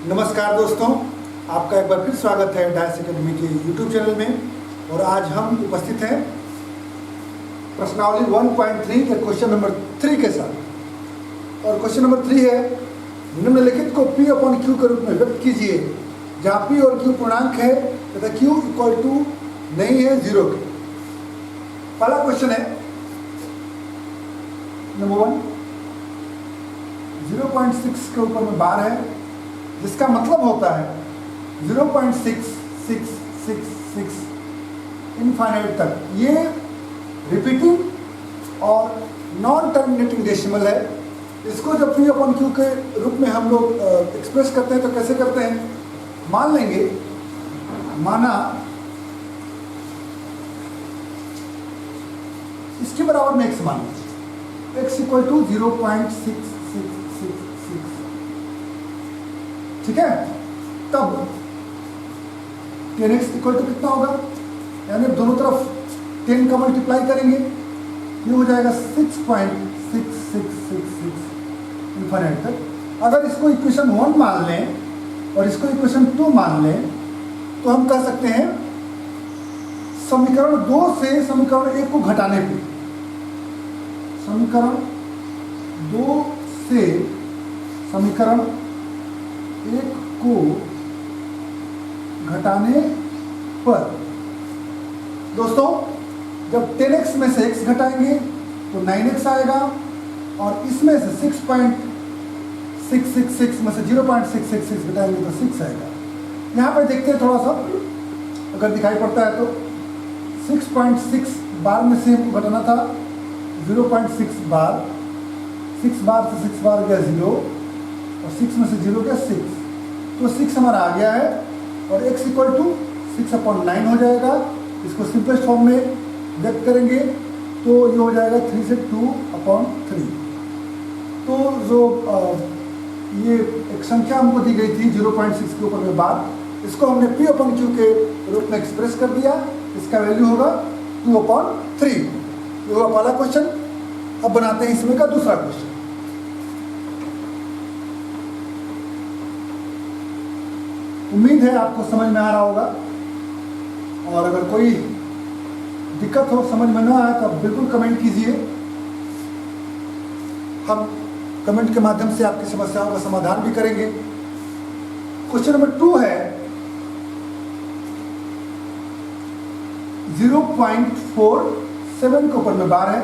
नमस्कार दोस्तों, आपका एक बार फिर स्वागत है डायस एकेडमी के यूट्यूब चैनल में। और आज हम उपस्थित हैं प्रश्नावली 1.3 के क्वेश्चन नंबर 3 के साथ। और क्वेश्चन नंबर 3 है, निम्नलिखित को P अपॉन Q के रूप में व्यक्त कीजिए जहाँ P और Q पूर्णांक है तथा Q इक्वल टू नहीं है 0 के। पहला क्वेश्चन है नंबर 1, 0.6 के ऊपर में बार है, जिसका मतलब होता है 0.6666 इनफाइनाइट तक। ये रिपीटिंग और नॉन टर्मिनेटिंग डेसिमल है। इसको जब P अपॉन Q के रूप में हम लोग एक्सप्रेस करते हैं तो कैसे करते हैं, मान लेंगे, माना इसके बराबर में x मान लेंगे, x इक्वल टू 0.6666, ठीक है। तब 10x इक्वल टू कितना होगा, यानी दोनों तरफ 10 का मल्टीप्लाई करेंगे, ये हो जाएगा 6.6666 इनफाइनाइट तक। अगर इसको इक्वेशन 1 मान लें और इसको इक्वेशन 2 मान लें तो हम कह सकते हैं समीकरण 2 से समीकरण 1 को घटाने पे, समीकरण 2 से समीकरण 1 को घटाने पर दोस्तों जब 10x में से x घटाएंगे तो 9x आएगा, और इसमें से 6.666 में से 0.666 घटाएंगे तो 6 आएगा। यहाँ पर देखते हैं थोड़ा सा, अगर दिखाई पड़ता है तो 6.6 बार में से हमको घटाना था 0.6 बार, 6 बार से 6 बार गया 0, और 6 में से 0 गया 6, तो 6 हमारा आ गया है। और x इक्वल टू 6/9 हो जाएगा। इसको सिंपलेस्ट फॉर्म में व्यक्त करेंगे तो ये हो जाएगा 3 से 2/3। तो जो ये एक संख्या हमको दी गई थी 0.6 के ऊपर में बार, इसको हमने P अपॉन Q के रूप में एक्सप्रेस कर दिया। इसका वैल्यू होगा 2/3। ये हुआ पहला क्वेश्चन। अब बनाते हैं इसमें का दूसरा क्वेश्चन। उम्मीद है आपको समझ में आ रहा होगा, और अगर कोई दिक्कत हो, समझ में ना आए तो आप बिल्कुल कमेंट कीजिए। हम कमेंट के माध्यम से आपकी समस्याओं का समाधान भी करेंगे। क्वेश्चन नंबर 2 है, 0.47 के ऊपर में बार है।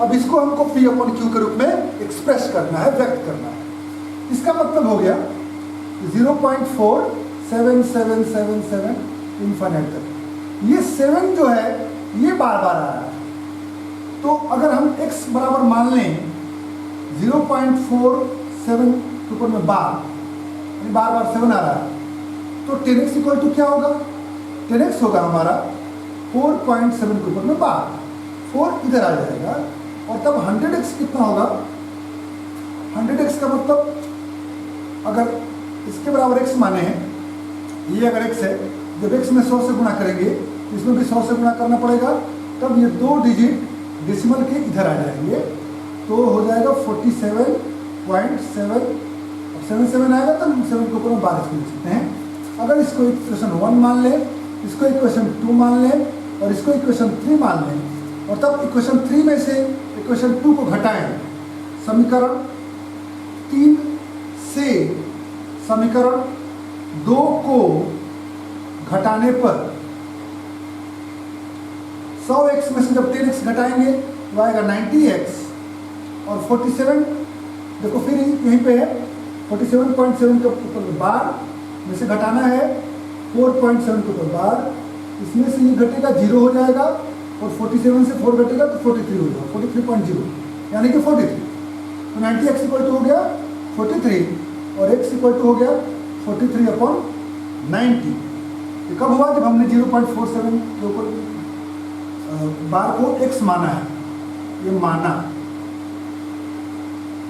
अब इसको हमको P अपॉन Q के रूप में एक्सप्रेस करना है, व्यक्त करना है। इसका मतलब हो गया 0.47777 इनफाइनाइट तक। ये 7 जो है ये बार बार आ रहा है, तो अगर हम x बराबर मान लें 0.47 के ऊपर में बार, यानी बार बार 7 आ रहा है, तो 10x इक्वल टू क्या होगा, 10x होगा हमारा 4.7 के ऊपर में बार, 4 इधर आ जाएगा। और तब 100x कितना होगा, 100x का मतलब अगर इसके बराबर x माने हैं, ये अगर x है, जब x में 100 से गुणा करेंगे इसमें भी 100 से गुणा करना पड़ेगा, तब ये 2 डिजिट डेसिमल के इधर आ जाएंगे, तो हो जाएगा 47.7। अब 77 आएगा तब 7 के ऊपर में 12 लिख सकते हैं। अगर इसको इक्वेशन 1 मान लें, इसको इक्वेशन 2 मान लें, और इसको इक्वेशन 3 मान लें, और तब इक्वेशन 3 में से इक्वेशन 2 को घटाएं, समीकरण 3 से समीकरण 2 को घटाने पर 100x में से जब 10x घटाएंगे तो आएगा 90x, और 47 देखो फिर यहीं पे है 47.7 के ऊपर बार में से घटाना है 4.7 के ऊपर बार, इसमें से ये घटेगा 0 हो जाएगा, और 47 से 4 घटेगा तो 43 हो जाएगा, 43.0 यानी कि 43। तो 90x इक्वल टू हो गया 43, और x इक्वल टू हो गया 43/90। ये कब हुआ, जब हमने 0.47 के ऊपर बार को x माना है, ये माना,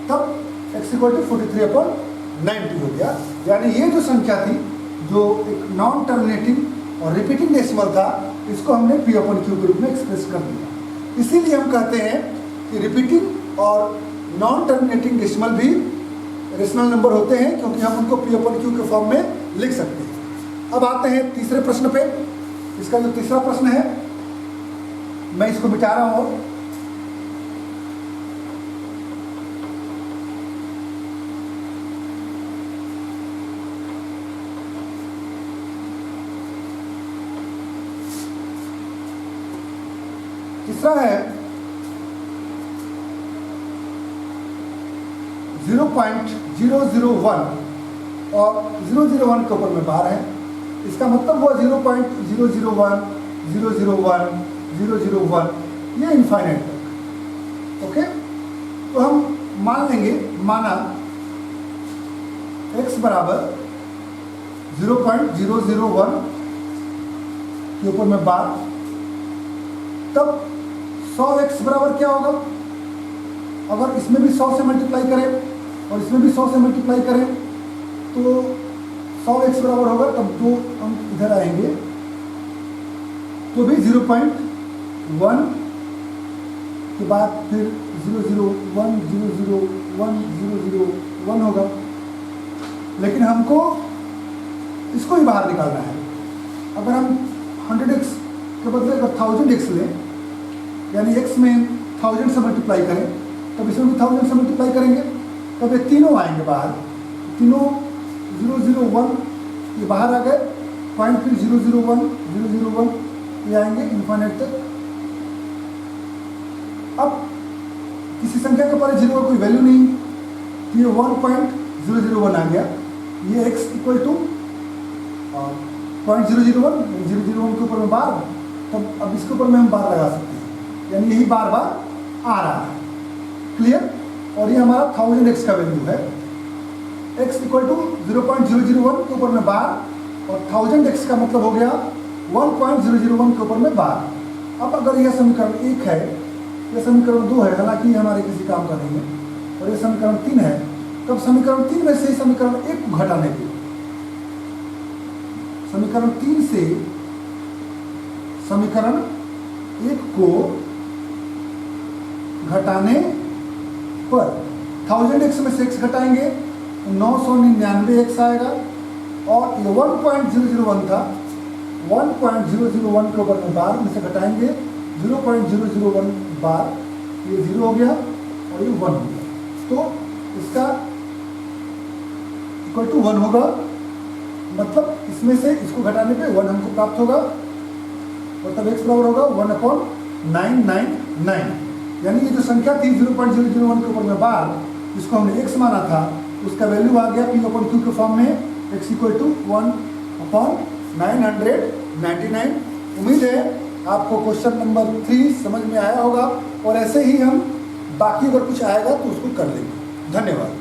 तब x इक्वल टू 43/90 हो गया। यानी ये जो संख्या थी, जो एक नॉन टर्मिनेटिंग और रिपीटिंग डेसिमल था, इसको हमने P अपॉन Q के रूप में एक्सप्रेस कर दिया। इसीलिए हम कहते हैं कि रिपीटिंग और नॉन टर्मिनेटिंग डेसिमल भी रेशनल नंबर होते हैं क्योंकि हम उनको P अपन Q के फॉर्म में लिख सकते हैं। अब आते हैं तीसरे प्रश्न पे। इसका जो तीसरा प्रश्न है, मैं इसको मिटा रहा हूँ। तीसरा है 0.001 और 001 के ऊपर में बार है। इसका मतलब हुआ 0.001, 001, 001, ये इनफाइनाइट तक। ओके, तो हम मान लेंगे, माना x बराबर 0.001 के ऊपर में बार, तब 100x बराबर क्या होगा? अगर इसमें भी 100 से मल्टीप्लाई करें और इसमें भी 100 से मल्टीप्लाई करें तो 100x बराबर होगा, तब दो अंक इधर आएंगे तो भी 0.1 के बाद फिर 001, 001, 001 होगा। लेकिन हमको इसको ही बाहर निकालना है। अगर हम 100x के बदले अगर 1000x लें, यानी x में 1000 से मल्टीप्लाई करें, तब इसमें भी 1000 से मल्टीप्लाई करेंगे, तब ये तीनों आएंगे बाहर। तीनों 001 ये बाहर आ गए, पॉइंट फिर 001, 001 ये आएंगे इन्फाइनाइट तक। अब किसी संख्या के ऊपर 0 का कोई वैल्यू नहीं, तो ये 1.001 आ गया। ये x इक्वल टू 0.001, 001 के ऊपर में बार, तब अब इसके ऊपर में हम बार लगा सकते हैं, यानी यही बार बार आ रहा है। क्लियर? और ये हमारा 1000x का वैल्यू है। x इक्वल टू 0.001 के ऊपर में बार और 1000x का मतलब हो गया 1.001 के ऊपर में बार। अब अगर यह समीकरण 1 है, यह समीकरण 2 है, हालांकि ये हमारे किसी काम का नहीं है, और यह समीकरण 3 है, तब समीकरण 3 में से समीकरण 1 को घटाने के, समीकरण 3 से समीकरण 1 को घटाने पर 1000x में से x घटाएंगे 999x आएगा, और ये 1.001 था, 1.001 के ऊपर में बार में से घटाएंगे 0.001 बार, ये 0 हो गया और ये 1 हो गया, तो इसका इक्वल टू 1 होगा। मतलब इसमें से इसको घटाने पे 1 हमको प्राप्त होगा, और तब x बराबर होगा 1/999। यानी ये जो संख्या थी 0.001 के ऊपर में बार, जिसको हमने x माना था, उसका वैल्यू आ गया P/Q के फॉर्म में, x इक्वल टू 1/999। उम्मीद है आपको क्वेश्चन नंबर 3 समझ में आया होगा, और ऐसे ही हम बाकी अगर कुछ आएगा तो उसको कर लेंगे। धन्यवाद।